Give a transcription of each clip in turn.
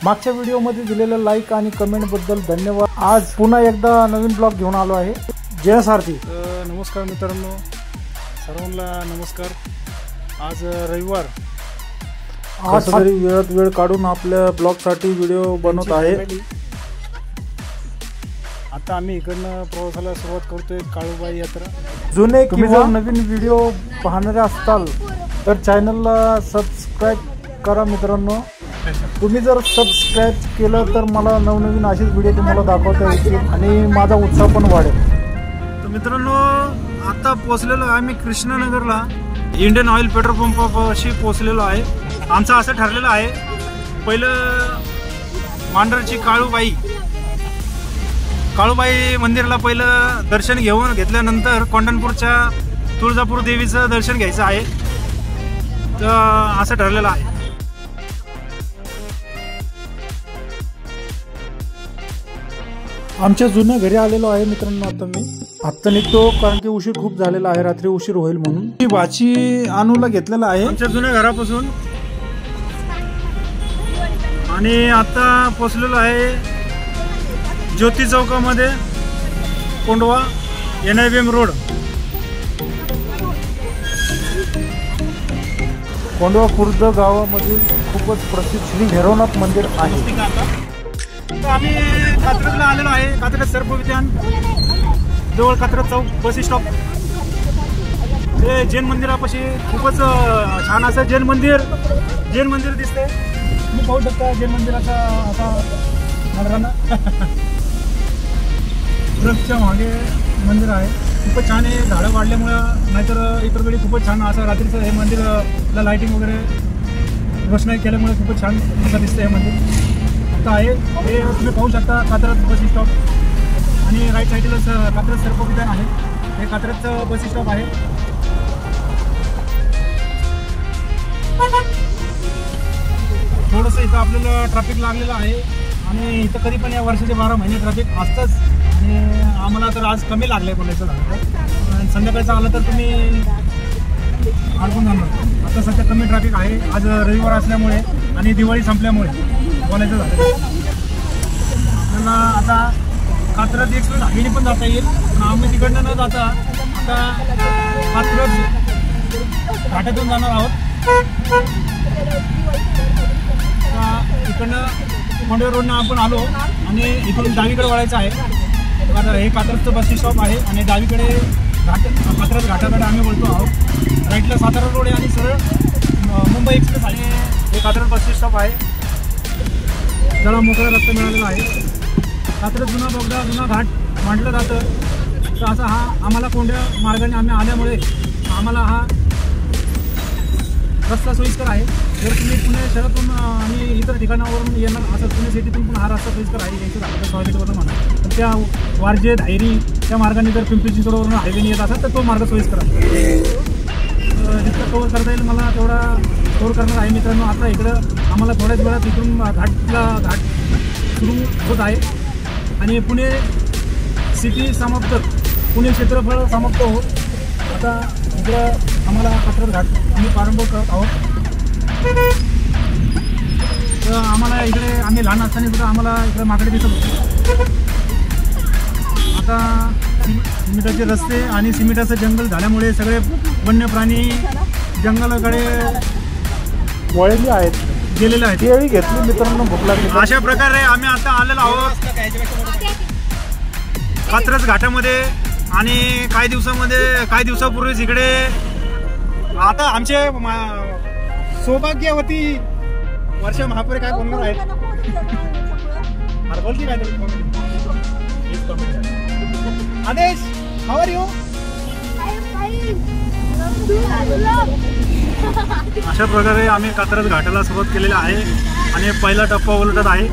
मागच्या व्हिडिओमध्ये दिलेल्या लाईक आणि कमेंटबद्दल धन्यवाद। आज पुन्हा एकदा नवीन ब्लॉग घेऊन आलो आहे। जय सारथी। नमस्कार मित्रांनो, सर्वांना नमस्कार। आज रविवार, आज तरी वेळात वेळ काढून आपल्या ब्लॉगसाठी व्हिडिओ बनवत आहे। आता आम्ही इकडनं प्रवासाला सुरुवात करतोय काळूबाई यात्रा। जुने किंवा नवीन व्हिडिओ पाहणारे असताल तर चॅनलला सबस्क्राईब करा मित्रांनो। तुम्ही जर सबस्क्राईब केलं तर मला नवनवीन असेच व्हिडिओ तुम्हाला दाखवता येतील आणि माझा उत्साह पण वाढेल। तर मित्रांनो, आता पोहोचलेलो आहे मी कृष्णानगरला, इंडियन ऑइल पेट्रोल पंपापाशी पोहोचलेलो आहे। आमचं असं ठरलेलं आहे, पहिलं मांढरची काळूबाई मंदिराला पहिलं दर्शन घेतल्यानंतर कोंढणपूरच्या तुळजापूर देवीचं दर्शन घ्यायचं आहे। तर असं ठरलेलं आहे। आमच्या जुन्या घरी आलेलो आहे मित्रांनो। आता निघतो कारण की उशीर खूप झालेला आहे, रात्री उशीर होईल म्हणून। ही भाची आणूला घेतलेला आहे आमच्या जुन्या घरापासून आणि आता पोचलेलो आहे ज्योती चौकामध्ये, कोंडवा NIBM रोड। कोंडवा खुर्द गावामधील खूपच प्रसिद्ध श्री भैरवनाथ मंदिर आहे। तर आम्ही कात्रजला आलेलो आहे, कात्रज सर्प उद्यान जवळ कात्रज चौक बस स्टॉप। हे जैन मंदिरापाशी खूपच छान असं जैन मंदिर दिसते। तुम्ही पाहू शकता जैन मंदिराचा आता नजराना ट्रकच्या मागे मंदिर आहे, खूपच छान आहे। झाडं वाढल्यामुळं, नाहीतर इतर वेळी खूपच छान असं रात्रीचं हे मंदिरला लाईटिंग वगैरे रोषणाई केल्यामुळे खूपच छान असं दिसतं हे मंदिर। आता आहे हे तुम्ही पाहू शकता कात्रज बस स्टॉप आणि राईट साईडला कात्रज सर्प उद्यान आहे। हे कात्रजचं बस स्टॉप आहे। थोडंसं इथं आपल्याला ट्रॅफिक लागलेलं आहे आणि इथं कधी पण या वर्षाचे 12 महिने ट्रॅफिक असतंच आणि आम्हाला तर आज कमी लागलं आहे बोलायचं झालं। संध्याकाळचं आलं तर तुम्ही अडकून जाणार। आता सध्या कमी ट्रॅफिक आहे, आज रविवार असल्यामुळे आणि दिवाळी संपल्यामुळे बोलायचं झालं। आपल्याला आता कात्रज एक्सप्रेस हायवेने पण जाता येईल, पण आम्ही तिकडनं न जाता आता कात्रज घाटातून जाणार आहोत। इकडनं कोंडवा रोडनं आपण आलो आणि इकडून डावीकडे वळायचं आहे। हे कात्रजचं बस स्टॉप आहे आणि डावीकडे कात्रज घाटाकडे आम्ही वळतो आहोत। राईटला सातारा रोड आहे आणि सरळ मुंबई एक्सप्रेस आहे। हे कात्रज बस स्टॉप आहे, जरा मोकळा रस्ता मिळालेला आहे। कात्रज जुना बोगदा जुना घाट म्हटलं जातं, तर असा हा आम्हाला कोंड्या मार्गाने आम्ही आल्यामुळे आम्हाला हा रस्ता सोयीस्कर आहे। जर तुम्ही पुणे शहरातून आणि इतर ठिकाणावरून येणार असं पुणे सिटीतून पण हा रस्ता सोयीस्कर आहे, यायचं झालं तर स्वागतवरून म्हणा। तर त्या वारजे धायरी त्या मार्गाने जर पिंपरी चिंचवडवरून हायवेने येत असेल तर तो मार्ग सोयीस्कर आहे। जितकं कव्हर करता येईल मला तेवढा कव्हर करणार आहे मित्रांनो। आता इकडं आम्हाला थोड्याच वेळात इकडून घाट सुरू होत आहे आणि पुणे सिटी समाप्त, पुणे क्षेत्रफळ समाप्त होत आता इकडं आम्हाला कात्रज घाट आम्ही प्रारंभ करत आहोत। तर आम्हाला इकडे आम्ही लहान असताना सुद्धा आम्हाला इकडे माकडे दिसत होते। आता सिमेंटाचे रस्ते आणि सिमेंटाचं जंगल झाल्यामुळे सगळे वन्य प्राणी जंगलाकडे वळलेले आहेत, गेलेले आहेत। केळी घेतली मित्रांनो, भूक लागली। अशा प्रकारे आम्ही आता आलेलो आहोत कात्रज घाटामध्ये आणि काही दिवसापूर्वीच इकडे आता आमचे सौभाग्यवती वर्षा महापुरे काय बोलणार आहेत? बोलती काय आदेश, हाऊ आर यू? अशा प्रकारे आम्ही कात्रज घाटाला सुरुवात केलेली आहे आणि पहिला टप्पा उलटत आहे।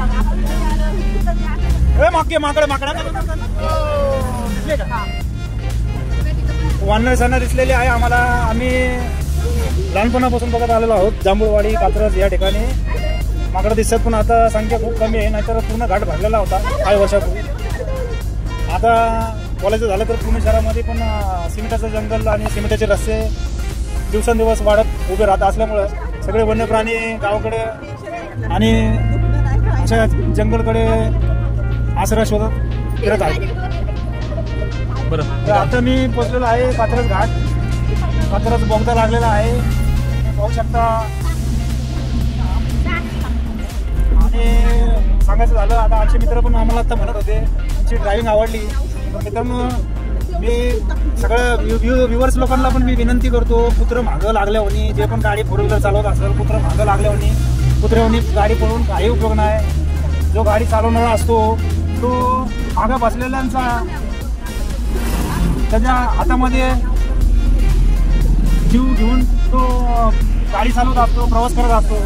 वानर सणा दिसलेले आहे आम्हाला। आम्ही लहानपणापासून बघत आलेलो आहोत जांभूळवाडी कात्रज या ठिकाणी माकडं दिसत, पण आता संख्या खूप कमी आहे, नाहीतर पूर्ण घाट भरलेला होता काही वर्षापूर्वी। आता बोलायचं झालं तर पुणे शहरामध्ये पण सिमेंटाचं जंगल आणि सिमेंटाचे रस्ते दिवसेंदिवस वाढत उभे राहत असल्यामुळं सगळे वन्य प्राणी गावाकडे आणि अशा जंगलकडे आश्रय शोधत फिरत आहेत. बरं, तर आता मी पोचलेलो आहे कात्रज घाट. कात्रज बोगदा लागलेला आहे पाहू शकता. आणि सांगायचं झालं आता आमचे मित्र पण आम्हाला आता म्हणत होते आमची ड्रायव्हिंग आवडली. मित्रांनो मी सगळ्या व्ह्युअर्स लोकांना पण मी विनंती करतो, कुत्रं मागं लागल्यावर जे पण गाडी फोर व्हीलर चालवत असेल कुत्रं मागं लागल्यावर कुत्र्यावनी गाडी पळून काही उपयोग नाही. जो गाडी चालवणारा असतो तो मागं बसलेल्यांचा त्याच्या हातामध्ये जीव घेऊन तो गाडी चालवत असतो, प्रवास करत असतो.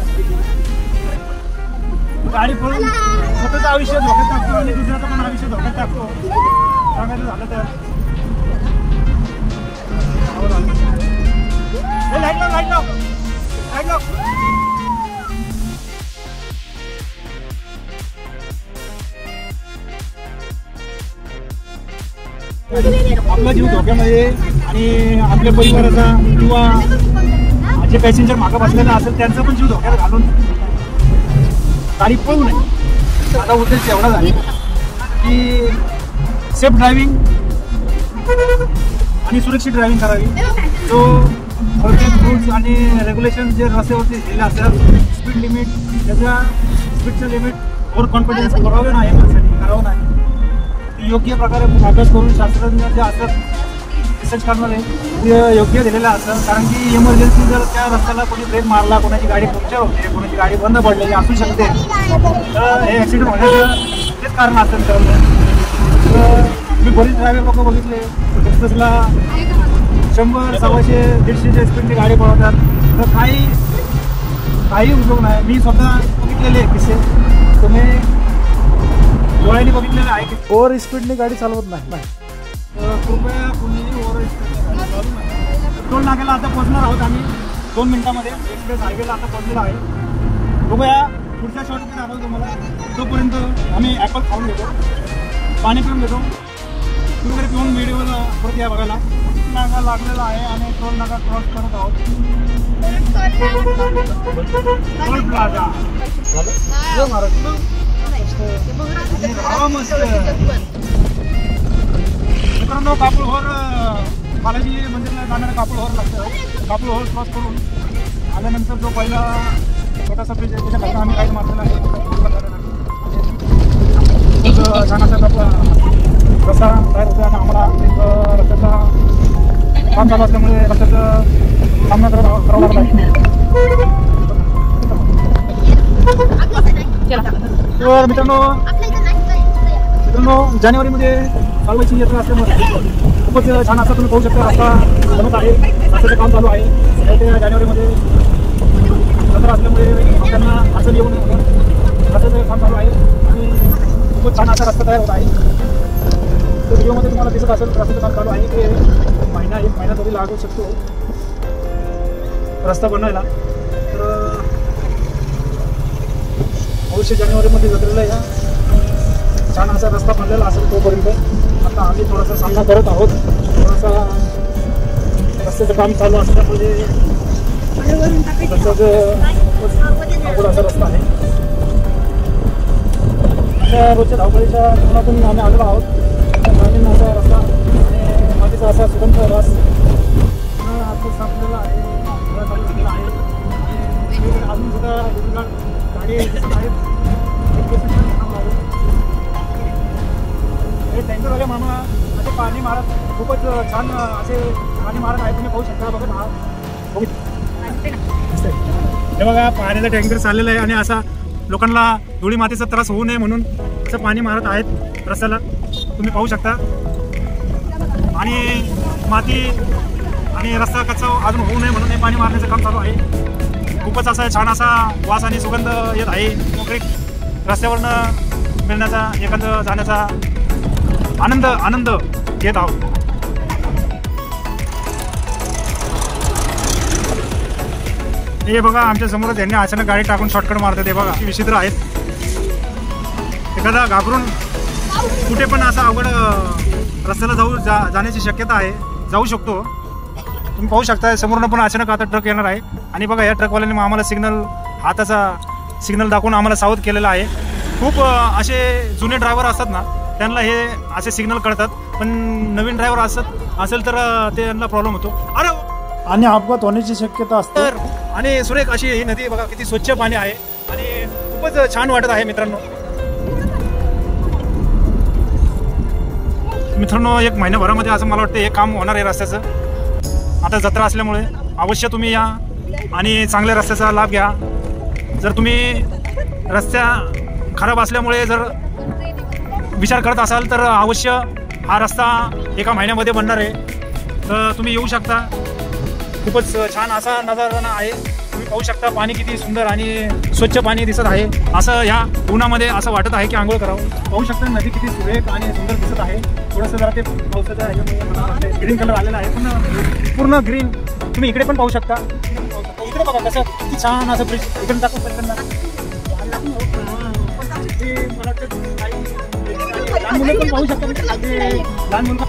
गाडी पळून स्वतःचं आयुष्य धोक्यात टाकतो आणि दुसऱ्याचं पण आयुष्य धोक्यात टाकतो. सांगायचं झालं तर आपला जीव धोक्यामध्ये आणि आपल्या परिवाराचा किंवा जे पॅसेंजर मागं बसलेला असेल त्यांचा पण जीव धोक्यात घालून गाडी पळू नये. आता उद्देश एवढा झाला की सेफ ड्रायव्हिंग आणि सुरक्षित ड्रायव्हिंग करावी. जो प्रत्येक रूल्स आणि रेग्युलेशन जे रस्त्यावरती दिलेले असतात स्पीड लिमिट त्याच्या स्पीडचं लिमिट ओव्हर कॉन्फिडन्स करावं नाही माणसाने करावं नाही. योग्य प्रकारे अभ्यास करून शास्त्रज्ञ जे असतात रिसर्च करणारे ते योग्य दिलेलं असतं. कारण की इमर्जन्सी जर त्या रस्त्याला कोणी ब्रेक मारला, कोणाची गाडी पंक्चर होते, कोणाची गाडी बंद पडलेली असू शकते, तर हे ॲक्सिडेंट होण्याचं तेच कारण असतं. तर मी बरीच ड्रायव्हर लोक बघितले एक्सप्रेसला 100, 100, 150च्या स्पीडने गाडी पळवतात. तर काही उपयोग नाही. मी स्वतः बघितलेले किस्से तुम्ही डोळ्यांनी बघितलेले आहे की ओव्हर स्पीडने गाडी चालवत नाही. कृपया कुणीही ओव्हर स्पीडने गाडी चालवू नये. टोल नाक्याला आता पोहोचणार आहोत आम्ही 2 मिनिटांमध्ये. एक्सप्रेस हायवेला आता पोहोचलेला आहे. बघूया पुढच्या शॉर्टमध्ये दाखवतो तुम्हाला. तोपर्यंत आम्ही ॲपल खाऊन घेतो, पाणी पिऊन घेतो. तुम्ही तरी पिऊन व्हिडिओला परत या बघायला. नाका लागलेला आहे आणि टोल नाका क्रॉस करत आहोत. टोल प्लाझा मित्रांनो, कापूळहोर बालाजी मंदिरला जाणारं कापूळहोर लागतं. कापूळहोर क्रॉस करून आल्यानंतर जो पहिला छोटासा ब्रिज आहे त्याच्या खाली आम्ही गाईड मारलेला आहे. छान असा रस्ता तयार होतो आणि आम्हाला एक रस्त्याचा काम चालू असल्यामुळे रस्त्याचं सामना करावा लागला आहे. तर मित्रांनो जानेवारीमध्ये चालवायची यात्रा असल्यामुळे खूपच छान असं तुम्ही पाहू शकता. रस्ता बनत आहे, रस्त्याचं काम चालू आहे. त्या जानेवारीमध्ये यात्रा असल्यामुळे त्यांना अडचण येऊ नये म्हणून रस्त्याचं काम चालू आहे आणि खूपच छान असा रस्ता तयार होत आहे. तर व्हिडिओमध्ये तुम्हाला दिसत असेल रस्त्याचं काम चालू आहे. ते 1 महिना तरी लागू शकतो रस्ता बनवायला. तर 9 जानेवारीमध्ये जत्रेला या छान असा रस्ता बनलेला असेल तोपर्यंत. आता आम्ही थोडासा सामना करत आहोत. थोडासा रस्त्याचं काम चालू असल्यामुळे रस्त्याचं अवघड असा रस्ता आहे. अशा रोजच्या धावपळीच्या जीवनातून आम्ही आलेलो आहोत. ग्रामीण असा रस्ता आणि मातीचा असा सुगंध रस आता संपलेला आहे, चालू झालेला आहे. अजून सुद्धा गाडी दिसत आहेत. टँकर वाले मामा असे पाणी मारत खूपच छान असे पाणी मारत आहे. तुम्ही पाहू शकता. बघा हे बघा पाण्याचा टँकर चाललेला आहे आणि असा लोकांना धुळी मातीचा त्रास होऊ नये म्हणून असं पाणी मारत आहेत रस्त्याला. तुम्ही पाहू शकता. आणि माती आणि रस्ता कच्चा अजून होऊ नये म्हणून हे पाणी मारण्याचं काम चालू आहे. खूपच असा छान असा वास आणि सुगंध येत आहे. मोकळी रस्त्यावरनं मिळण्याचा एखादं जाण्याचा आनंद घेत आहोत. हे बघा आमच्या समोर त्यांनी अचानक गाडी टाकून शॉर्टकट मारतात. हे बघा विचित्र आहेत. एखादा घाबरून कुठे पण असा अवघड रस्त्याला जाण्याची शक्यता आहे, जाऊ शकतो. तुम्ही पाहू शकता समोरून पण अचानक आता ट्रक येणार आहे आणि बघा या ट्रकवाल्याने आम्हाला सिग्नल हाताचा सिग्नल दाखवून आम्हाला सावध केलेला आहे. खूप असे जुने ड्रायव्हर असतात ना त्यांना हे असे सिग्नल कळतात, पण नवीन ड्रायव्हर असेल तर त्यांना प्रॉब्लेम होतो. अरे आणि अपघात होण्याची शक्यता असते. तर आणि सुरेख अशी ही नदी बघा किती स्वच्छ पाणी आहे आणि खूपच छान वाटत आहे मित्रांनो. एक महिन्याभरामध्ये असं मला वाटतं हे काम होणार आहे रस्त्याचं. आता जत्रा असल्यामुळे अवश्य तुम्ही या आणि चांगल्या रस्त्याचा लाभ घ्या. जर तुम्ही रस्त्या खराब असल्यामुळे जर विचार करत असाल तर अवश्य हा रस्ता एका महिन्यामध्ये बनणार आहे. तर तुम्ही येऊ शकता. खूपच छान असा नजारा आहे. तुम्ही पाहू शकता पाणी किती सुंदर आणि स्वच्छ पाणी दिसत आहे. असं ह्या उन्हामध्ये असं वाटत आहे की आंघोळ करावं. पाहू शकता नदी किती सुरेख आणि सुंदर दिसत आहे. थोडंसं जरा ते पावसाचं ग्रीन कलर आलेला आहे, पण पूर्ण ग्रीन. तुम्ही इकडे पण पाहू शकता. इकडे बघा कसं किती छान असं ब्रिज. इकडे टाकू लहान मुलं पण पाहू शकता. लहान मुलं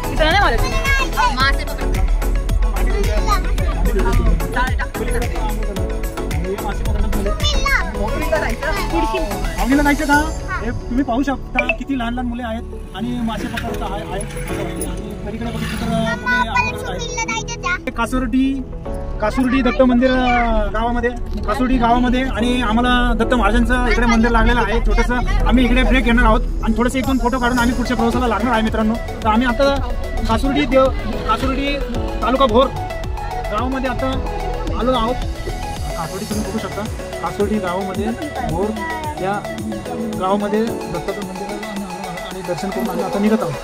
आवडीला जायचं का? हे तुम्ही पाहू शकता किती लहान लहान मुले आहेत आणि मासे पकडत आहेत. आणि पलीकडे बघितलं तर कासुर्डी दत्त मंदिर गावामध्ये, कासुर्डी गावामध्ये आणि आम्हाला दत्त महाराजांचं इकडे मंदिर लागलेलं आहे छोटंसं. आम्ही इकडे ब्रेक घेणार आहोत आणि थोडेसे 1-2 फोटो काढून आम्ही पुढच्या प्रवासाला लागणार आहे मित्रांनो. तर आम्ही आता कासुर्डी तालुका भोर गावामध्ये आता आलो आहोत. कासोडी तुम्ही बघू शकता. कासोडी गावामध्ये भोर या गावामध्ये दत्ताचं मंदिर आणि दर्शन करून आम्ही आता निघत आहोत.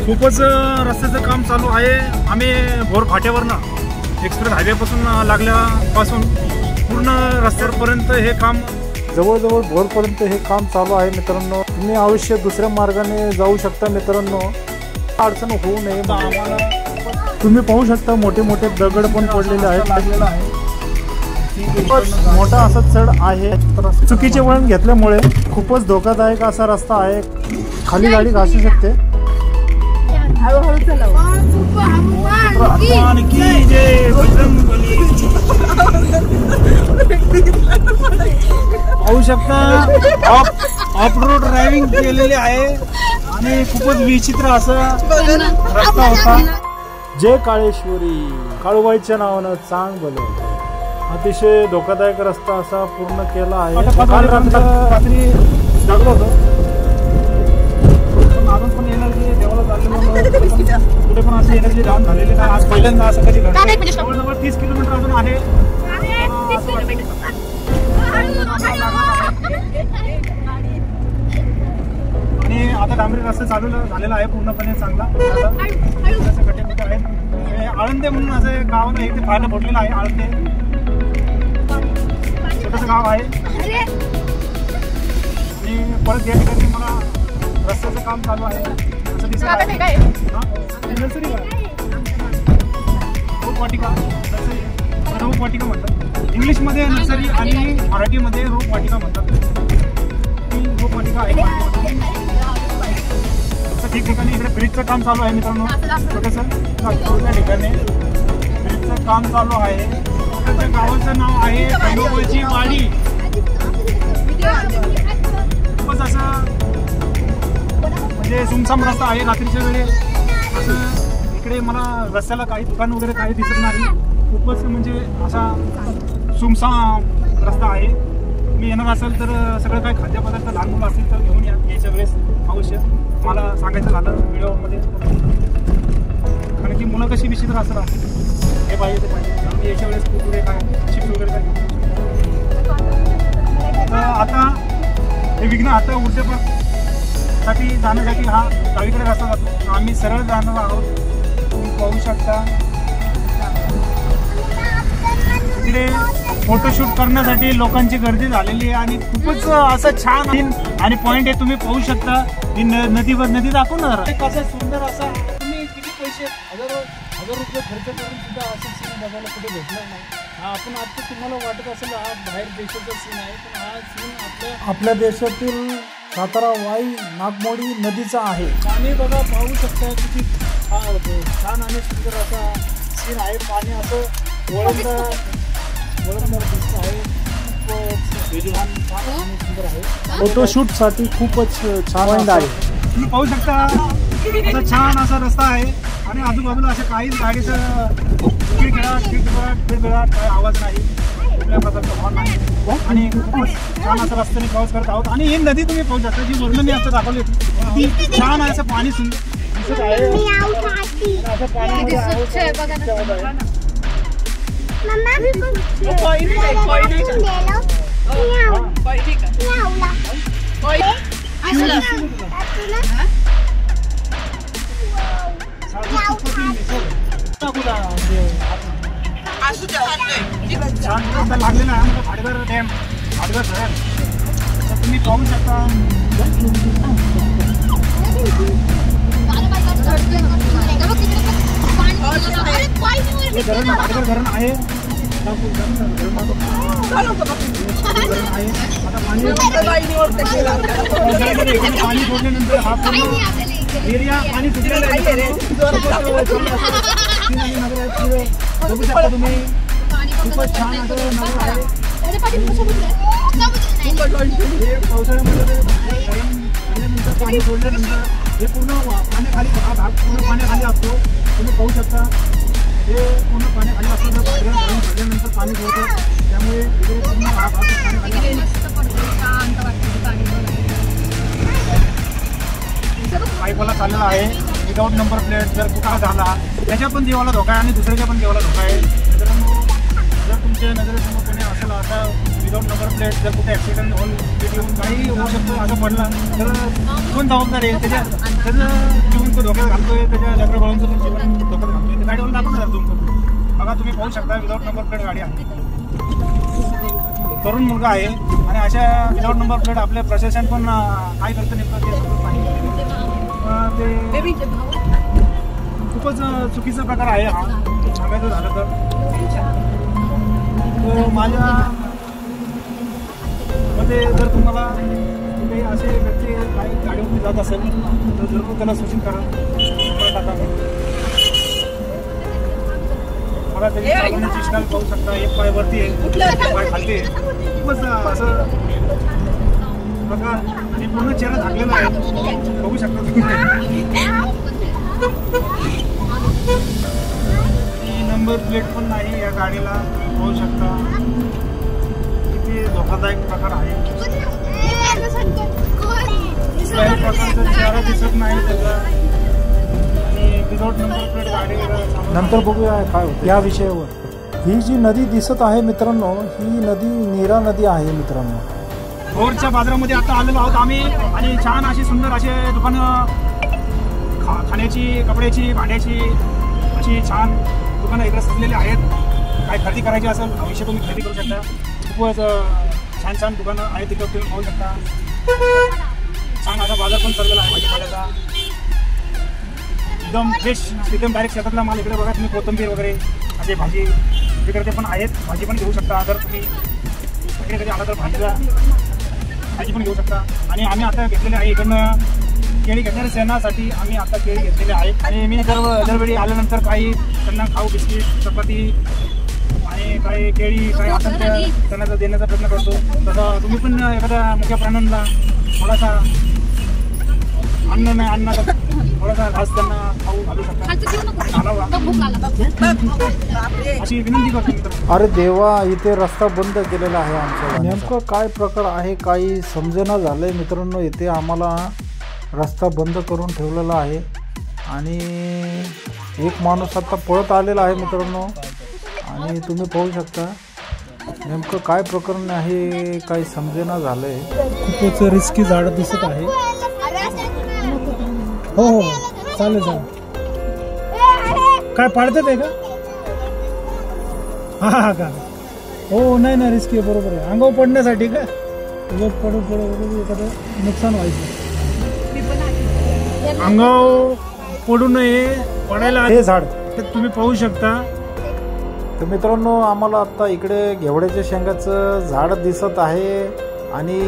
खूपच रस्त्याचं काम चालू आहे. आम्ही भोर फाट्यावरनं एक्सप्रेस हायवेपासून लागल्यापासून पूर्ण रस्त्यापर्यंत हे काम जवळजवळ भोरपर्यंत हे काम चालू आहे मित्रांनो. तुम्ही अवश्य दुसऱ्या मार्गाने जाऊ शकता मित्रांनो. अडचण होऊ नये आम्हाला. तुम्ही पाहू शकता मोठे मोठे दगड पण पडलेले आहेत. लागलेला आहे खूपच मोठा असा चढ आहे. चुकीचे वळण घेतल्यामुळे खूपच धोकादायक असा रस्ता आहे. खाली गाडी घासू शकते. हळूहळू चलाव. पाहू शकता ऑफ रोड ड्रायव्हिंग केलेले आहे आणि खूपच विचित्र असा रस्ता होता. जय काळेश्वरी. काळूबाईच्या नावानं चांग बोले. अतिशय धोकादायक रस्ता असा पूर्ण केला आहे. काल रात्री जागलो होतो. अजून पण एनर्जी देवाला चाललेलं कुठे पण अशी एनर्जी डाऊन झालेली नाही. आज पहिल्यांदा असं कधी घडलं. जवळजवळ 30 किलोमीटर अजून आहे. आणि आता डांबरी रस्ता चालू झालेला आहे पूर्णपणे चांगला. खड्डे कुठे आहेत. आळंदे म्हणून असं गाव नाही ते पाहायला पडलेलं आहे. आळंदे छोटंसं गाव आहे. आणि परत या ठिकाणी मला रस्त्याचं काम चालू आहे असं दिसत आहे. नर्सरी रोपवाटिका नर्सरी रोपवाटिका म्हणतात इंग्लिशमध्ये नर्सरी आणि मराठीमध्ये रोपवाटिका म्हणतात. रोपवाटिका आहे. ठिकठिकाणी इकडे ब्रिजचं काम चालू आहे मित्रांनो. छोटंसं त्या ठिकाणी ब्रिजचं काम चालू आहे. त्याच्या गावाचं नाव आहे खंडोबाची वाडी. खूपच असं म्हणजे सुमसाम रस्ता आहे. रात्रीच्या वेळी असं इकडे मला रस्त्याला काही दुकान वगैरे काही दिसत नाही. खूपच म्हणजे असा सुमसाम रस्ता आहे. तुम्ही येणार असेल तर सगळं काही खाद्यपदार्थ लहान मुलं असतील तर घेऊन यायच्या वेळेस अवश्य. मला सांगायचं झालं व्हिडिओमध्ये कारण की मुलं कशी विचित्र असतात. हे पाहिजे ते पाहिजे. यायच्या वेळेस खूप वगैरे काय चिप्स वगैरे काय. तर आता हे विघ्न आता ऊर्जेसाठी जाण्यासाठी हा डावीकडे रस्ता जातो. आम्ही सरळ जाणार आहोत. तुम्ही पाहू शकता इकडे फोटोशूट करण्यासाठी लोकांची गर्दी झालेली आहे आणि खूपच असं छान आणि पॉइंट आहे. तुम्ही पाहू शकता ही नदी दाखवणार कसं सुंदर असा. तुम्ही किती पैसे 1000 रुपये खर्च करून सुद्धा असं सीन बघायला कुठे भेटणार नाही. हा आपण आता तुम्हाला वाटत असेल हा बाहेर देशाचा सीन आहे, पण हा सीन आपल्या देशातील सातारा वाई नागमोडी नदीचा आहे. पाणी बघा, पाहू शकता किती छान आणि सुंदर असा सीन आहे. पाणी असं वळणदार दिसत आहे. खूप वेगवान छान आणि सुंदर आहे. फोटोशूटसाठी खूपच छान आहे. तुम्ही पाहू शकता असा छान असा रस्ता आहे आणि आजूबाजूला अशा काहीच गाडीचं खिडखिडाट काय आवाज नाही, कुठल्या प्रकारचा हॉर्न नाही आणि खूपच छान असं रस्त्याने प्रवास करत आहोत. आणि ही नदी तुम्ही पाहू शकता जी वरून मी आता दाखवली होती, ती छान असं पाणी दिसत आहे. असं पाण्यामध्ये छान लागलेला आहे भाडगर डॅम, भाडगर धरण. तर तुम्ही पाहू शकता भाडगर धरण आहे. पाणी सोडल्यानंतर हा पूर्ण एरिया पाणी सुटलेला आहे. बघू शकता तुम्ही खूपच छान असं नगर आहे. पावसाळ्यामध्ये धरण आल्यानंतर पाणी सोडल्यानंतर हे पूर्ण पाण्याखाली हा भाग पूर्ण पाण्याखाली असतो. तुम्ही पाहू शकता हे पूर्ण पाण्याखाली असतो. जर धरण भरल्यानंतर पाणी सोडतं, त्यामुळे इकडे पूर्ण हा भाग पाण्याखाली पाईपवाला चाललेला आहे विदाऊट नंबर प्लेट. जर कुठला झाला त्याच्या पण जीवाला धोका आहे आणि दुसऱ्याच्या पण जीवाला धोका आहे. मित्रांनो, जर तुमच्या नजरेसमोर कोणी असेल असा विदाऊट नंबर प्लेट, जर कुठे ॲक्सिडेंट होऊन काही होऊ शकतो असं पडला तर कोण जबाबदार आहे? त्याचं जीवन तो धोक्यात घालतोय, त्याच्या लेकराबाळांचं पण जीवन धोक्यात घालतोय. ते गाडीवर दाखवून जातो तुमचं. बघा तुम्ही पाहू शकता विदाऊट नंबर प्लेट गाडी आहे. तरुण मुलगा आहे आणि अशा विदाऊट नंबर प्लेट आपल्या प्रशासन पण काय करतं नेमकं ते सगळं पाहिजे. ते खूपच चुकीचा प्रकार आहे हा सांगायचं झालं तर. माझ्या मध्ये जर तुम्हाला काही असे व्यक्ती काही गाडीवरती जात असेल तर जरूर त्याला सूचित करा. टाका मला त्याची चालवण्याची स्टाईल पाहू शकता. एक पाय वरती आहे, एक पाय खालती आहे. खूपच असं प्रकार आणि पूर्ण चेहरा झाकलेला आहे, बघू शकता तुम्ही. नंबर प्लेट पण नाही या गाडीला, पाहू शकता किती धोकादायक प्रकार आहे. कुठल्याही प्रकारचा चेहरा दिसत नाही त्याचा आणि विदाऊट नंबर प्लेट गाडी. नंतर बघूया काय होतं या विषयावर. ही जी नदी दिसत आहे मित्रांनो, ही नदी नीरा नदी आहे मित्रांनो. भोरच्या बाजारामध्ये आता आलेलो आहोत आम्ही आणि छान अशी सुंदर असे दुकानं, खाण्याची, कपड्याची, भांड्याची अशी छान दुकानं इकडे सजलेली आहेत. काय खरेदी करायची असेल भविष्य तुम्ही खरेदी करू शकता. खूपच छान छान दुकानं आहेत तिकडे, तुम्ही पाहू शकता. छान असा बाजार पण सजलेला आहे भाजीपाल्याचा, एकदम फ्रेश, एकदम डायरेक्ट शेतातला माल. इकडे बघा तुम्ही कोथिंबीर वगैरे असे भाजी विक्रेते पण आहेत, भाजी पण घेऊ शकता. जर तुम्ही इकडे कधी आला तर भाजी पण घेऊ शकता. आणि आम्ही आता घेतलेले आहे इकडनं केळी घेणाऱ्या सणासाठी आम्ही आता केळी घेतलेले आहेत. आणि मी दरवेळी आल्यानंतर काही त्यांना खाऊ बिस्किट, चपाती आणि काही केळी काही असेल त्यांना देण्याचा प्रयत्न करतो. तसं तुम्ही पण एखाद्या मुख्य प्राण्यांना थोडासा अन्न नाही अन्न थोडासा घास त्यांना खाऊ घालू शकता, अशी विनंती करतो मित्र. अरे देवा, इथे रस्ता बंद केलेला आहे आमचा. नेमकं काय प्रकार आहे काही समजेना झालंय मित्रांनो. इथे आम्हाला रस्ता बंद करून ठेवलेला आहे आणि एक माणूस आता पळत आलेला आहे मित्रांनो. आणि तुम्ही पाहू शकता नेमकं काय प्रकरण आहे काही समजेना झालंय. खूपच रिस्की झाड दिसत आहे. हो हो चालेल चालेल. काय पाडतात आहे का? हा हा का? हो नाही ना, रिस्की आहे, बरोबर आहे. अंगावर पडण्यासाठी का? पडून एखादं नुकसान व्हायचं. अंगावर पडू नये, पडायला. हे झाड ते तुम्ही पाहू शकता. तर मित्रांनो, आम्हाला आता इकडे घेवड्याच्या शेंगाचं झाड दिसत आहे आणि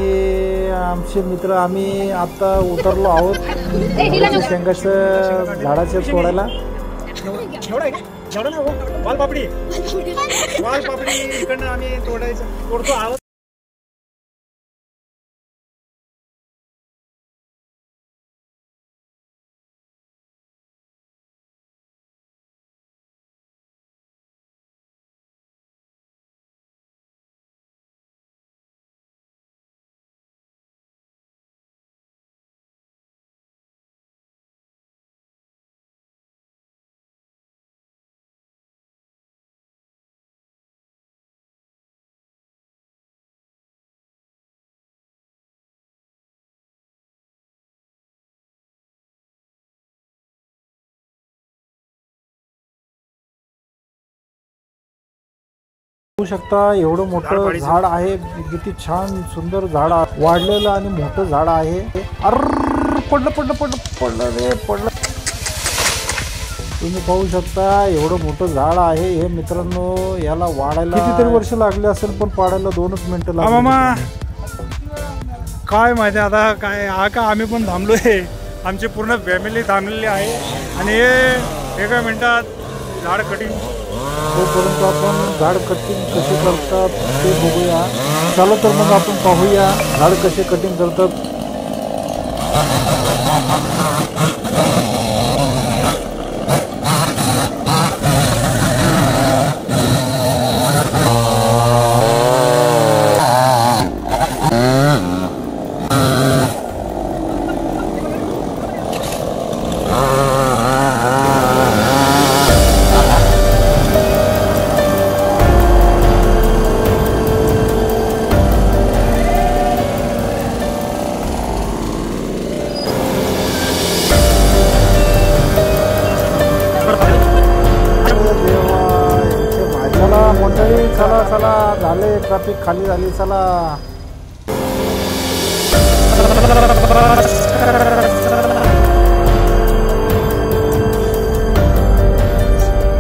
आमचे मित्र आम्ही आता उतरलो आहोत घेवड्याच्या शेंगाचं झाडाच्या तोडायला. जेवढा ना वालपापडी इकडनं आम्ही तोडतो आहोत. बघू शकता एवढं मोठं झाड आहे, किती छान सुंदर झाड वाढलेलं आणि मोठं झाड आहे. पडलं रे पडलं. तुम्ही पाहू शकता एवढं मोठं झाड आहे हे मित्रांनो. याला वाढायला कितीतरी वर्ष लागले असेल, पण पाडायला 2 मिनिटं लागली. मामा काय माहिती आता काय हा का आम्ही पण थांबलोय, आमची पूर्ण फॅमिली थांबलेली आहे आणि एका मिनिटात झाड कटिंग. तोपर्यंत आपण झाड कटिंग कसे करतात ते बघूया. चला तर मग आपण पाहूया झाड कसे कटिंग करतात. चला झाले, ट्रॅफिक खाली झाली. चला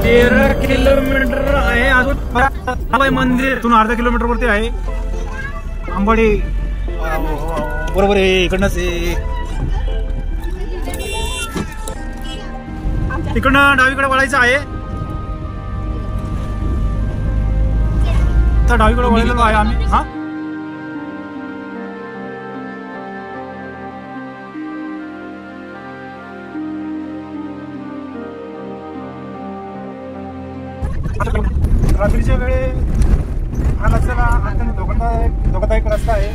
13 किलोमीटर आहे अजून. मंदिर इथून अर्धा किलोमीटर वरती आहे आंबाडी. बरोबर आहे, इकडनंच इकडनं डावीकडे वळायचं आहे. तर डावीकडे वळलेलो आहे आम्ही. हा रात्रीच्या वेळे हा रस्त्याला अत्यंत धोकादायक रस्ता आहे.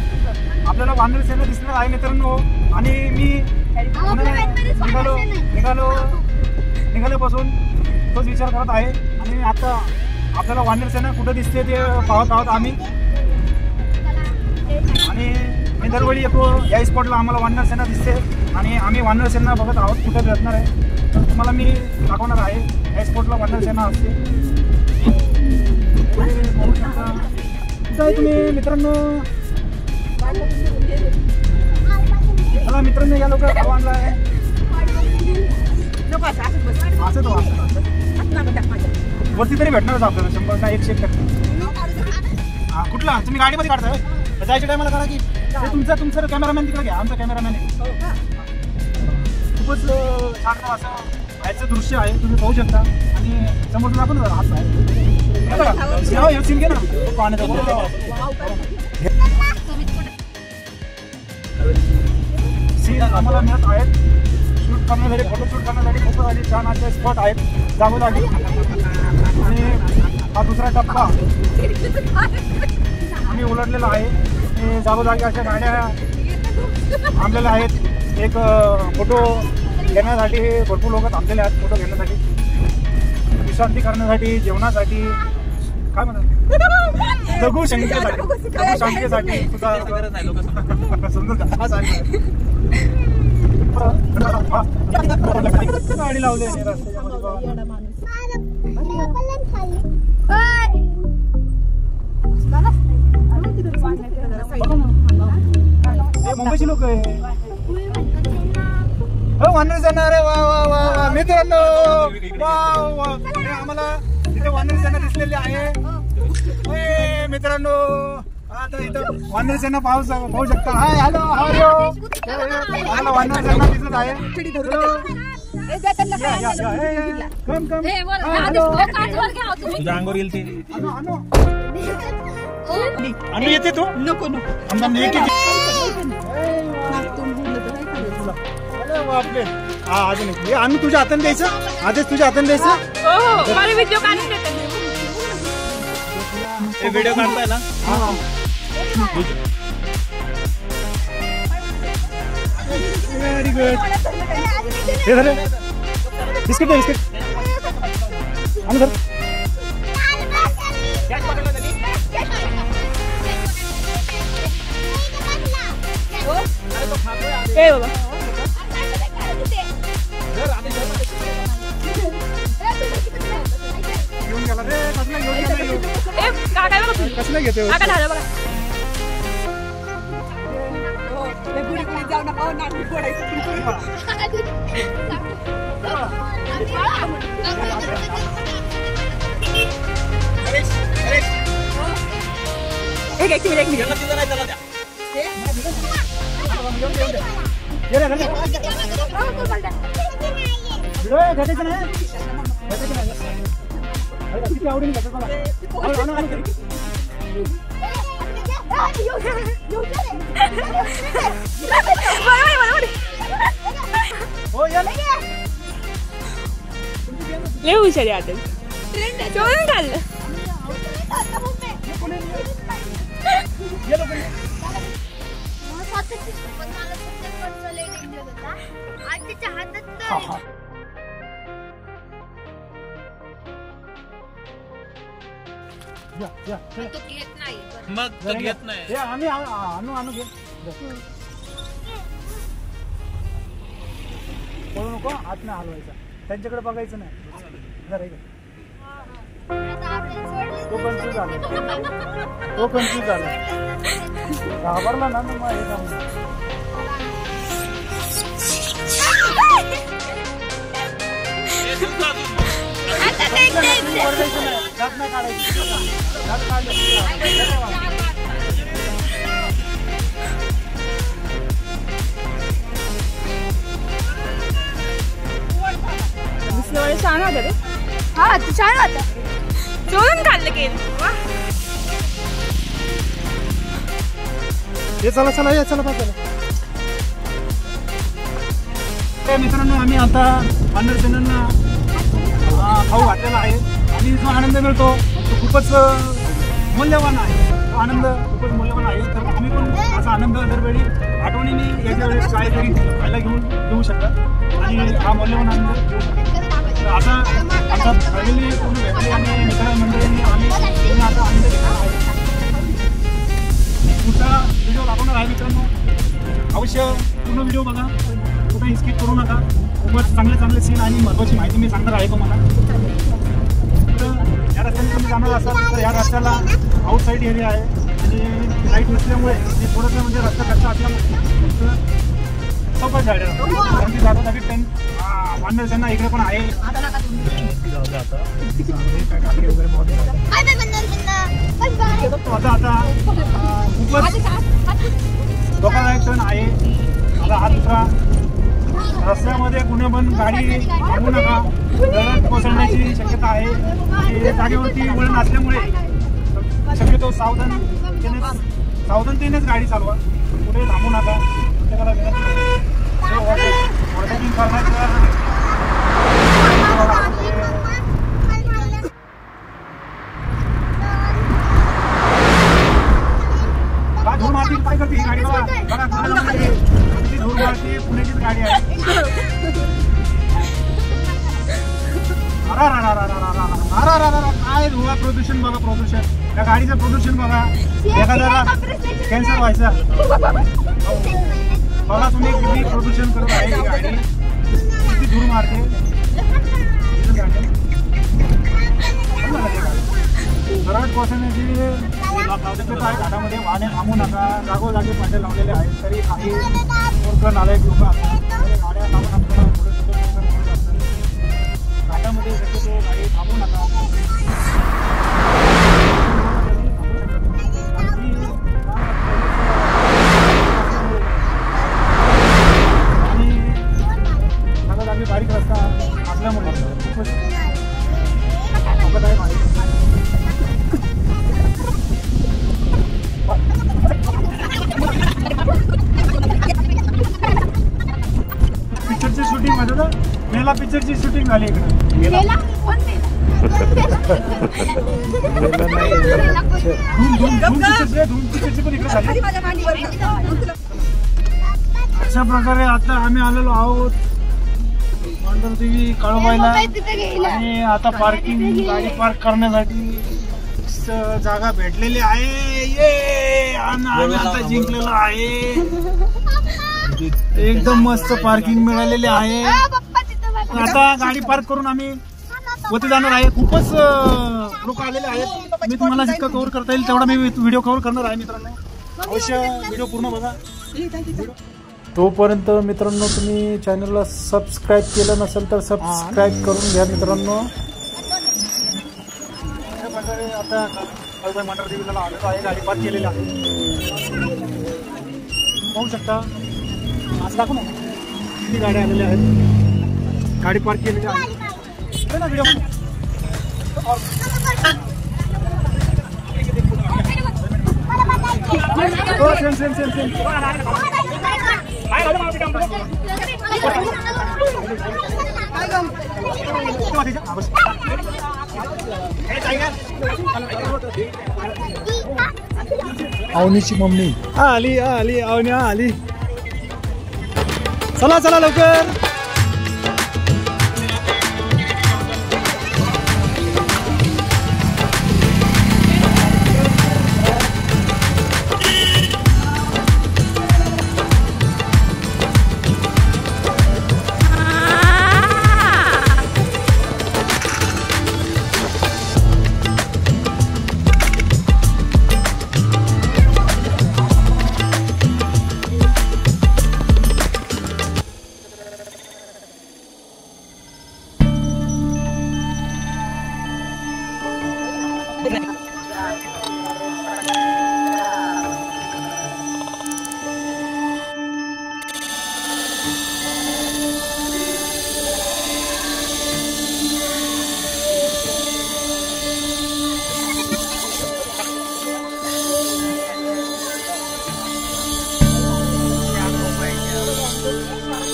आपल्याला वानर सेना दिसणार आहे मित्रांनो. आणि मी निघाल्यापासून तोच विचार करत आहे. आणि आता आपल्याला वानर सेना कुठं दिसते ते पाहत आहोत आम्ही. आणि मी दरवेळी येतो या स्पॉटला, आम्हाला वानर सेना दिसते आणि आम्ही वानर सेना बघत आहोत कुठं भेटणार आहे. तर तुम्हाला मी दाखवणार आहे या स्पॉटला वानर सेना असते. तुम्ही मित्रांनो, चला मित्रांनो, या लोक भाव आणला आहे. वरती तरी भेटणारच आपल्याला 100 का 100%. कुठला तुम्ही गाडीमध्ये काढताय जायच्या टायमाला काढा की तुमचं कॅमेरामॅन तिकडे घ्या. आमचा कॅमेरामॅन आहे. खूपच छान असं बाहेरचं दृश्य आहे, तुम्ही पाहू शकता. आणि समोर आपण हात आहे सीन घे ना पाण्याचा. सीन आम्हाला मिळत आहेत शूट करण्यासाठी, फोटो शूट करण्यासाठी खूप सारे छान असे स्पॉट आहेत जागोजागी. आणि हा दुसरा टप्पा आम्ही उलटलेला आहे. जागोजागी अशा गाड्या थांबलेल्या आहेत. एक फोटो घेण्यासाठी भरपूर लोक थांबलेले आहेत, फोटो घेण्यासाठी, विश्रांती करण्यासाठी, जेवणासाठी, काय म्हणतात लघु शंकेसाठी सुद्धा गाडी लावली आहे मुंबईची लोक आहे. हो वानर सेना, अरे वा वा वा वा मित्रांनो, वा वा हे आम्हाला इथे वानर सेना दिसलेली आहे. ए, मित्रांनो आता इथं वानर सेना पाहू शकता. हाय हॅलो हॅलो, आम्हाला वानर सेना दिसत आहे. कम कम तुझ्या अंगावर येईल ते. आणि येते तू नको नको. आम्हाला एक अरे बापरे. हा अजून एक आणू तुझ्या हाताने द्यायचं, आधीच तुझ्या हाताने द्यायचं. हो मला व्हिडिओ काढून देते. व्हिडिओ काढताय ना. Very good. हे झालं बिस्किट दे, बिस्किट आणू सर. ए बाबा घेऊन गेला रे. कसला घेऊन गेला, ए काका बघा तुम्ही. कसला घेते काका झालं बघा. एक मिनिट किती आवडीने घेतात मला. हो या ना. लय हुशारी आता चोरून काढलं. मग तो घेत नाही. आम्ही आणू घे. पळू नको, हात नाही हलवायचा, त्यांच्याकडे बघायचं नाही. जरा इकडे. तो कन्फ्यूज झाला, घाबरला ना मग हे काम. दात नाही काढायची. दात काढले छान होतं रे. हा ते छान होतं. चोरून काढलं की. हे चला चला या चला बाजूला. मित्रांनो आम्ही आता वानर सेनांना खाऊ घातलेला आहे आणि जो आनंद मिळतो तो खूपच मूल्यवान आहे. तो आनंद खूपच मूल्यवान आहे. तर तुम्ही पण असा आनंद दरवेळी आठवणीने याच्या वेळेस काहीतरी खायला घेऊ शकता आणि हा मूल्यवान आनंद घेऊ शकता. आता आमचा फॅमिली पूर्ण फॅमिली आणि मित्रमंडळींनी आम्ही पूर्ण आता आनंद घेतला आहे. पुढचा व्हिडिओ दाखवणार आहे मित्रांनो. अवश्य पूर्ण व्हिडिओ बघा, कुठेही स्किप करू नका. खूपच चांगले सीन आणि महत्त्वाची माहिती मी सांगणार आहे तुम्हाला. तर या रस्त्याने तुम्ही जाणार असाल तर या रस्त्याला आउटसाईड एरिया आहे आणि लाईट नसल्यामुळे थोडंसं म्हणजे रस्ता कच्चा असल्यामुळे सोपं साईड आहे. कारण की जागोजागी ट्रेन वानर सेना इकडे पण आहे. आता खूपच धोकादायक क्षण आहे. आता हा दुसरा रस्त्यामध्ये कुणी पण गाडी थांबू नका, दरड कोसळण्याची शक्यता आहे. जागेवरती वळण असल्यामुळे शक्यतो सावधानतेनेच गाडी चालवा, कुठे थांबू नका. प्रत्येकाला विनंती ओव्हरटेकिंग करण्याचं धूळ मारती काय करते ही गाडी. बघा धूळ मारती, पुण्याचीच गाडी आहे. काय धुवा प्रदूषण बघा, प्रदूषण त्या गाडीचं प्रदूषण बघा. एखाद्याला कॅन्सर व्हायचा. बघा तुम्ही किती प्रदूषण करत आहे ही गाडी, किती धूळ मारते. दरड कोसळण्याची शक्यता आहे. घाटामध्ये वाहने थांबू नका, जागोजागी पाटे लावलेले आहेत. तरी काही मूर्ख नालायक लोक गाड्या थांबू नका. पिक्चरची शूटिंग झाली इकडे. अशा प्रकारे आता आम्ही आलेलो आहोत मांढरदेवी काळोबाईला आणि आता पार्किंग गाडी पार्क करण्यासाठी जागा भेटलेली आहे. ये आम्ही आता जिंकलेलो आहे. एकदम मस्त पार्किंग मिळालेली आहे. आता गाडी पार्क करून आम्ही वरती जाणार आहे. खूपच लोक आलेले आहेत. मी तुम्हाला जितकं कव्हर करता येईल तेवढा मी व्हिडिओ कव्हर करणार आहे मित्रांनो. अवश्य व्हिडिओ पूर्ण बघा. तोपर्यंत मित्रांनो तुम्ही चॅनलला सबस्क्राईब केलं नसेल तर सबस्क्राईब करून घ्या मित्रांनो. आता काळोबाई मांढरदेवीला आलेलो आहे. गाडी पार्क केलेली आहे. पाहू शकता. आज दाखवू ना किती गाड्या आलेल्या आहेत. गाडी पार्क केलेली आहे ना व्हिडिओ. सेम अवनीची मम्मी आली अवनी आली. चला लवकर.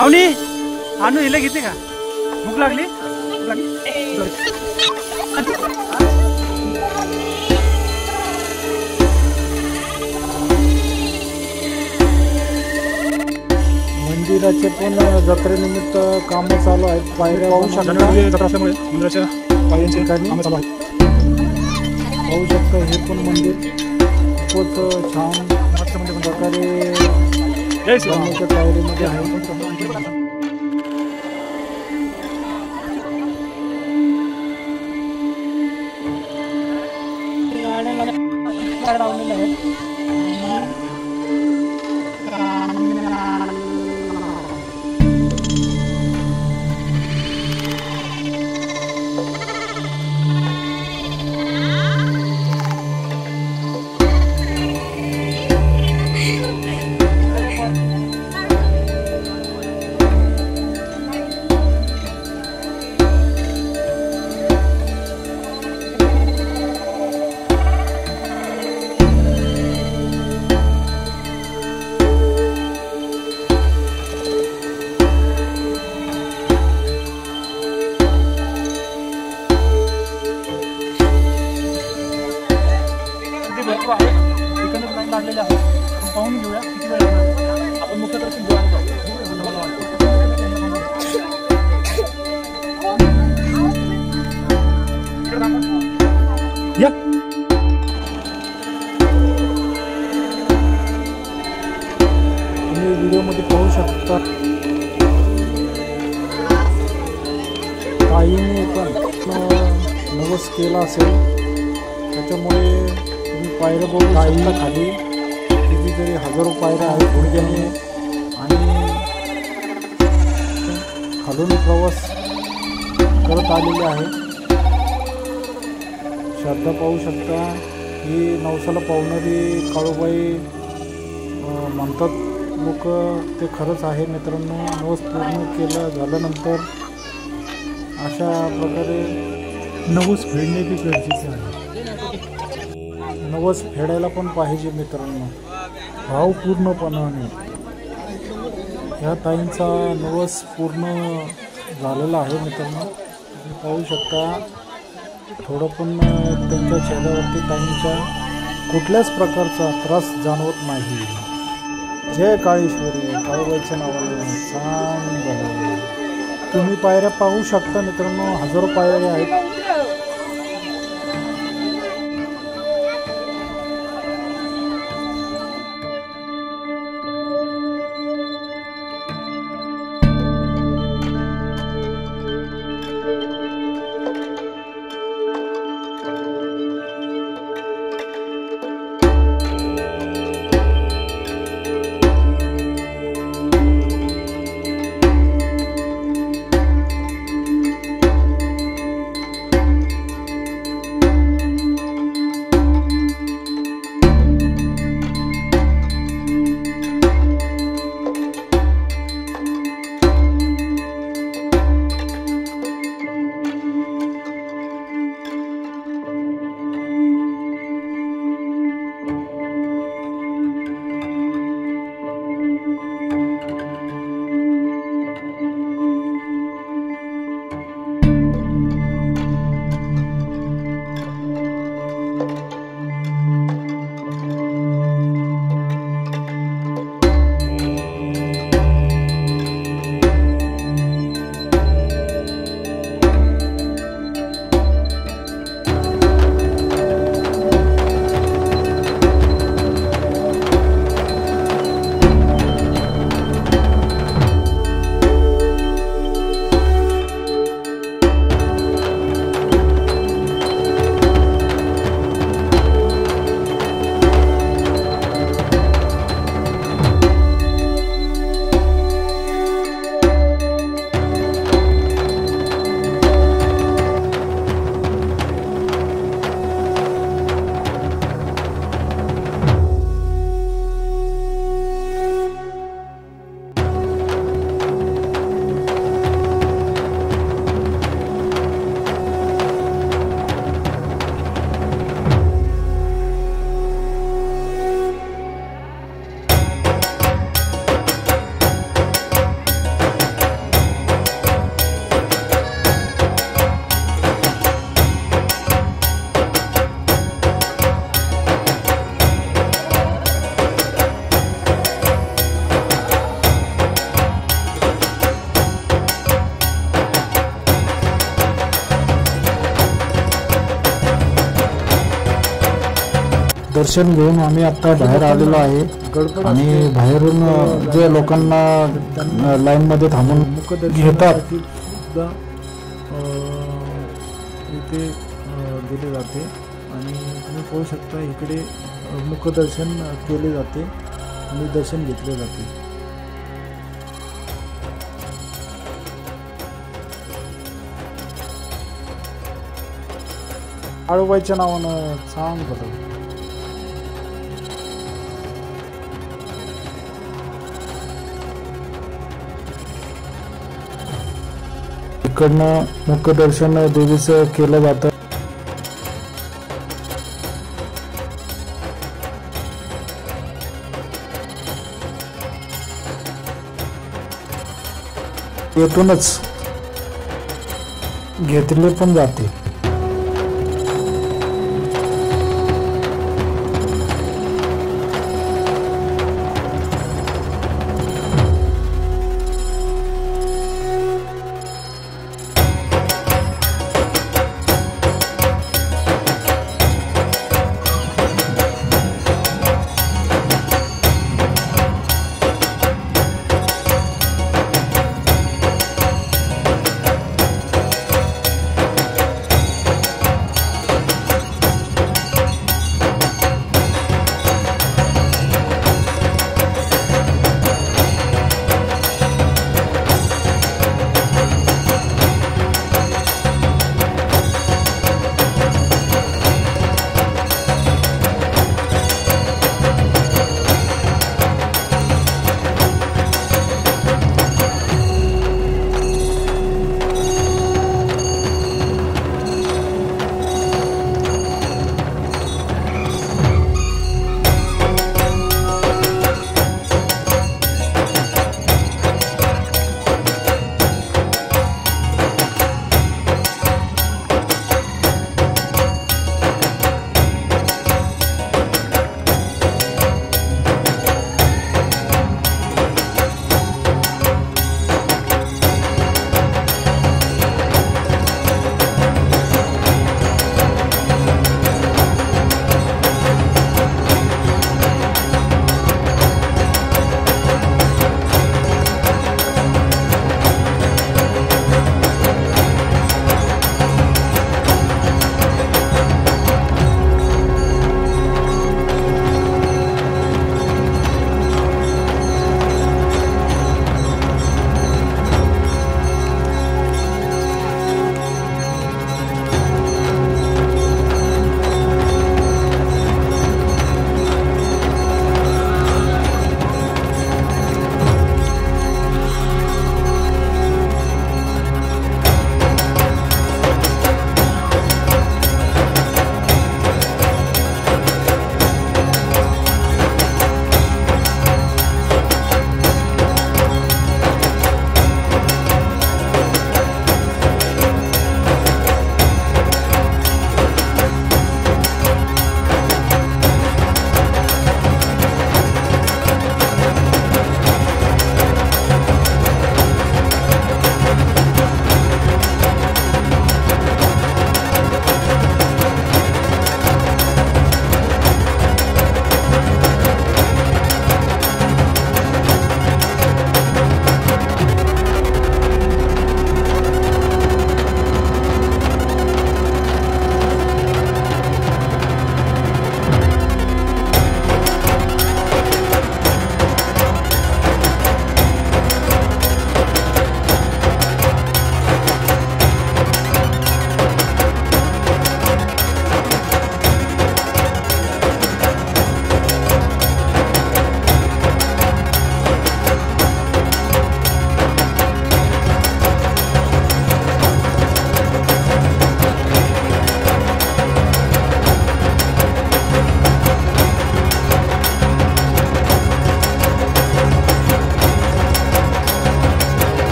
अवनी आणू हिला घेते का? भूक लागली? मंदिराचे पण जत्रेनिमित्त कामं चालू आहेत. पायऱ्या पाहू शकता. असल्यामुळे मंदिराच्या पायऱ्यांचे कामं चालू आहेत. पाहू शकता. हे पण मंदिर खूपच छान प्रकारे तयारीमध्ये आहे. लागलेले आहे. पाहून घेऊया किती वेळ लागणार. आपण मुख्य दर्शन घेऊया. या तुम्ही व्हिडिओमध्ये पाहू शकता. काहींनी पण नवस केला असेल त्याच्यामुळे तुम्ही पायऱ्या बघू शकता. खाली कितीतरी हजारो पायऱ्या आहेत गुडघ्याने आणि खालून प्रवास करत आलेले आहे. श्रद्धा पाहू शकता. ही नवसाला पावणारी काळोबाई म्हणतात लोक. ते खरंच आहे मित्रांनो. नवस पूर्ण केलं झाल्यानंतर अशा प्रकारे नवस फेडणे बी गरजेचे आहे. नवस फेडायला पण पाहिजे मित्रांनो, भावपूर्णपणाने. ह्या ताईंचा नवस पूर्ण झालेला आहे मित्रांनो. तुम्ही पाहू शकता थोडं पण त्यांच्या चेहऱ्यावरती ताईंच्या कुठल्याच प्रकारचा त्रास जाणवत नाही. जय काळेश्वरी, काळूबाईच्या नावाने छान बनवले. तुम्ही पायऱ्या पाहू शकता मित्रांनो, हजारो पायऱ्या आहेत. दर्शन घेऊन आम्ही आता बाहेर आलेलो आहे आणि बाहेरून जे लोकांना लाईन मध्ये थांबून घेतात सुद्धा इथे दिले जाते आणि तुम्ही पाहू शकता इकडे मुखदर्शन केले जाते आणि दर्शन घेतले जाते. काळूबाईच्या नावानं छान बदल. इकडनं मुखदर्शन देवीचं केलं जातं. येथूनच घेतले पण जाते.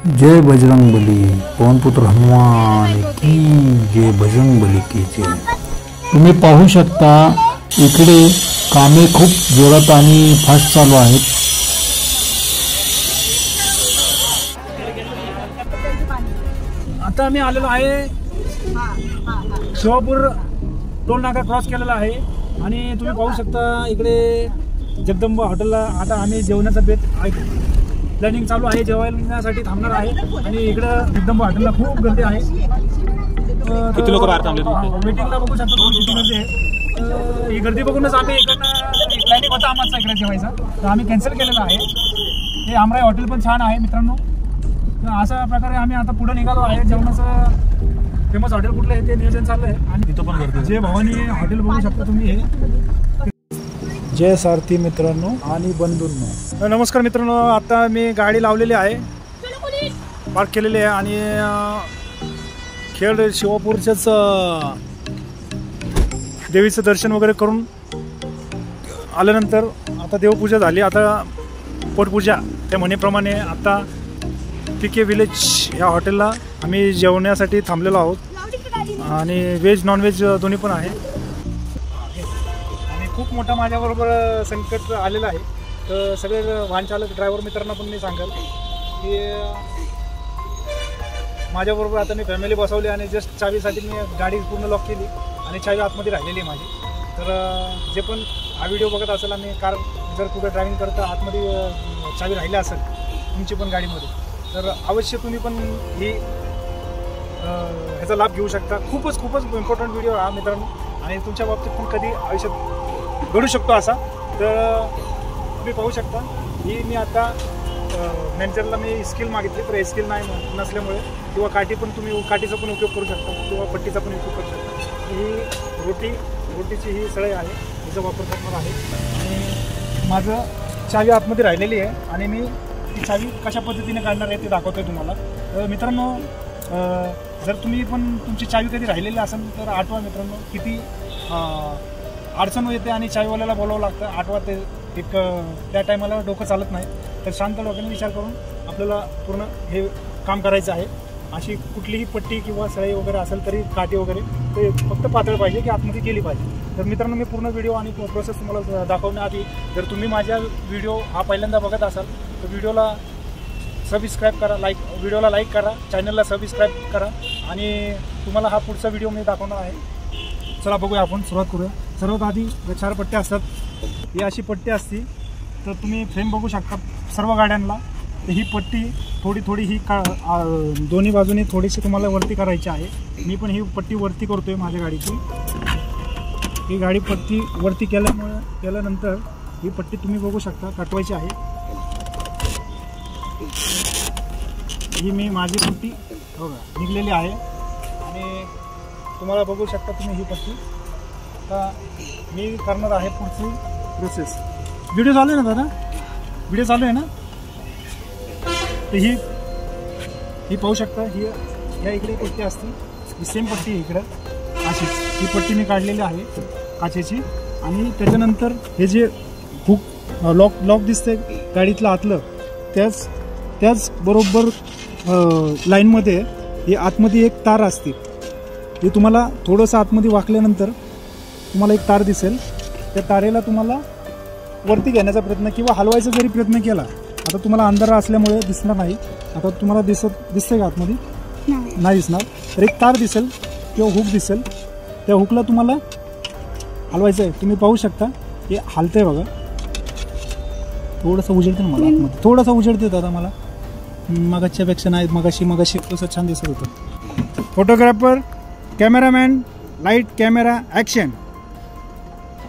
जय बजरंगबली, पवनपुत्र हनुमान की जय, बजरंगबली की जय. तुम्ही पाहू शकता इकडे कामे खूप जोरात आणि फास्ट चालू आहेत. आता आम्ही आलेलो आहे शिवापूर टोल नाका क्रॉस केलेला आहे आणि तुम्ही पाहू शकता इकडे जगदंबा हॉटेलला आता आम्ही जेवणाचा बेत प्लॅनिंग चालू आहे. जेवण्यासाठी थांबणार आहे आणि इकडं जगदंबा हॉटेलला खूप गर्दी आहे. किती लोक बाहेर थांबले? मीटिंगला बघू शकता तुम्ही किती गर्दी आहे. ही गर्दी बघूनच आम्ही इकडनं प्लॅनिंग होता आम्हाला इकडे जेवायचा, तर आम्ही कॅन्सल केलेला आहे. हे आमराई हॉटेल पण छान आहे मित्रांनो. अशा प्रकारे आम्ही आता पुढे निघालो आहे. जेवणाचं फेमस हॉटेल कुठलं आहे ते नियोजन चाललं आहे आणि तिथं पण गर्दी. जे भवानी हॉटेल बघू शकता तुम्ही. हे जय सारथी मित्रांनो आणि बंधूंनो. नमस्कार मित्रांनो, आता मी गाडी लावलेली आहे, पार्क केलेली आहे आणि खेड शिवापूरच्याच देवीचं दर्शन वगैरे करून आल्यानंतर आता देवपूजा झाली. आता पोटपूजा त्या म्हणेप्रमाणे आता PK विलेज ह्या हॉटेलला आम्ही जेवण्यासाठी थांबलेलो आहोत आणि व्हेज नॉनव्हेज दोन्ही पण आहे. आणि खूप मोठा माझ्याबरोबर संकट आलेलं आहे. तर सगळे वाहन चालक ड्रायव्हर मित्रांना पण मी सांगाल की माझ्याबरोबर आता मी फॅमिली बसवली आणि जस्ट चावीसाठी मी गाडी पूर्ण लॉक केली आणि चावी आतमध्ये राहिलेली आहे माझी. तर जे पण हा व्हिडिओ बघत असेल आणि कार जर कुठे ड्रायव्हिंग करता आतमध्ये चावी राहिली असेल तुमची पण गाडीमध्ये, तर अवश्य तुम्ही पण ह्याचा लाभ घेऊ शकता. खूपच इम्पॉर्टंट व्हिडिओ हा मित्रांनो आणि तुमच्या बाबतीत पण कधी आयुष्यात घडू शकतो असा. तर तुम्ही पाहू शकता ही मी आता मॅनेजरला मी स्किल मागितली, तर हे स्किल नाही नसल्यामुळे किंवा काठी पण तुम्ही काठीचा पण उपयोग करू शकता किंवा पट्टीचा पण उपयोग करू शकता. ही रोटीची ही सळई आहे, हिचा वापर करणार आहे. आणि माझं चावी आतमध्ये राहिलेली आहे आणि मी ती चावी कशा पद्धतीने काढणार आहे ते दाखवतो आहे तुम्हाला. मित्रांनो, जर तुम्ही पण तुमची चावी कधी राहिलेली असेल तर आठवा मित्रांनो. किती अडचण येते आणि चावीवाल्याला बोलावं लागतं. आठवा ते एक त्या टायमाला डोकं चालत नाही. तर शांत डोक्याने विचार करून आपल्याला पूर्ण हे काम करायचं आहे. अशी कुठलीही पट्टी किंवा सळई वगैरे असेल तरी काठी वगैरे ते फक्त पातळ पाहिजे की आतमध्ये गेली पाहिजे. तर मित्रांनो, मी पूर्ण व्हिडिओ आणि प्रोसेस तुम्हाला दाखवण्याआधी जर तुम्ही माझ्या व्हिडिओ हा पहिल्यांदा बघत असाल तर व्हिडिओला सबस्क्राईब करा, व्हिडिओला लाईक करा, चॅनलला सबस्क्राईब करा आणि तुम्हाला हा पुढचा व्हिडिओ मी दाखवणार आहे. चला बघूया, आपण सुरुवात करूया. सर्वात आधी 4 पट्ट्या असतात. ही अशी पट्टी असते. तर तुम्ही फ्रेम बघू शकता सर्व गाड्यांना. तर ही पट्टी थोडी ही दोन्ही बाजूनी थोडीशी तुम्हाला वरती करायची आहे. मी पण ही पट्टी वरती करतो आहे माझ्या गाडीची. ही गाडी पट्टी वरती केल्यानंतर ही पट्टी तुम्ही बघू शकता कटवायची आहे. ही मी माझी पट्टी बघा निघलेली आहे आणि तुम्हाला बघू शकता तुम्ही ही पट्टी. आता मी करणार आहे पुढची प्रोसेस. व्हिडिओ चालू आहे ना दादा? व्हिडिओ चालू आहे ना? तर ही पाहू शकता. ह्या इकडे पट्टी असते, ही सेम पट्टी इकडं अशीच ही पट्टी मी काढलेली आहे काचेची. आणि त्याच्यानंतर हे जे हुक लॉक दिसते गाडीतलं आतलं, त्याच बरोबर लाईनमध्ये हे आतमध्ये एक तार असते. हे तुम्हाला थोडंसं आतमध्ये वाकल्यानंतर तुम्हाला एक तार दिसेल. त्या तारेला तुम्हाला वरती घेण्याचा प्रयत्न किंवा हलवायचा जरी प्रयत्न केला, आता तुम्हाला अंधार असल्यामुळे दिसणार नाही. आता तुम्हाला दिसतंय का आतमध्ये? नाही दिसणार. तर एक तार दिसेल किंवा हुक दिसेल. त्या हुकला तुम्हाला हलवायचं आहे. तुम्ही पाहू शकता हे हलतंय बघा. थोडंसं उजेडते ना मला आतमध्ये, थोडंसं उजेडते दादा मला. मगाच्यापेक्षा नाही, मगाशी तसं छान दिसत होतं. Photographer, cameraman, light, camera, action.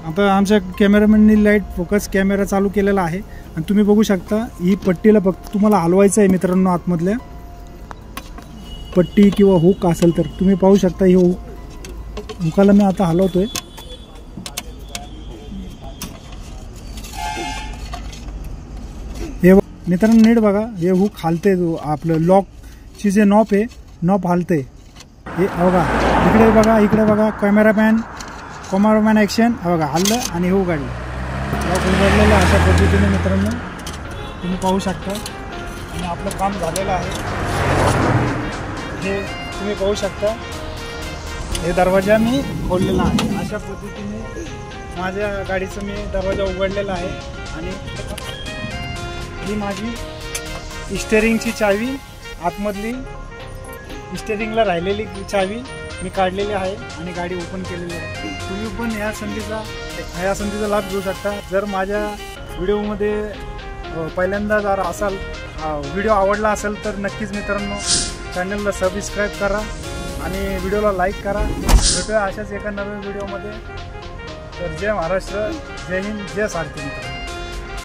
आता आमच्या कॅमेरामॅननी लाईट फोकस कॅमेरा चालू केलेला आहे आणि तुम्ही बघू शकता ही पट्टीला फक्त तुम्हाला हलवायचं आहे मित्रांनो. आतमधल्या पट्टी किंवा हुक असेल तर तुम्ही पाहू शकता. ही हुकाला मी आता हलवतोय. हे मित्रांनो नीट बघा, हे हुक हालते. आपलं लॉकची जे नॉब आहे, नॉब हालते. हे बघा, इकडे बघा कॅमेरामॅन ॲक्शन. बघा हल्लं आणि हो गाडी लॉक उघडलेलं अशा पद्धतीने मित्रांनो तुम्ही पाहू शकता. आणि आपलं काम झालेलं आहे. हे तुम्ही पाहू शकता, हे दरवाजा मी खोललेला आहे. अशा पद्धतीने माझ्या गाडीचं मी दरवाजा उघडलेला आहे. आणि ही माझी स्टेअरिंगची चावी, आतमधली स्टेअरिंगला राहिलेली चावी मी काढलेली आहे आणि गाडी ओपन केलेली आहे. तुम्ही पण ह्या संधीचा लाभ घेऊ शकता. जर माझ्या व्हिडिओमध्ये पहिल्यांदा जर असाल, व्हिडिओ आवडला असेल तर नक्कीच मित्रांनो चॅनलला सबस्क्राईब करा आणि व्हिडिओला लाईक करा. भेटूया अशाच एका नवीन व्हिडिओमध्ये. तर जय महाराष्ट्र, जय हिंद, जय सारथी मित्र.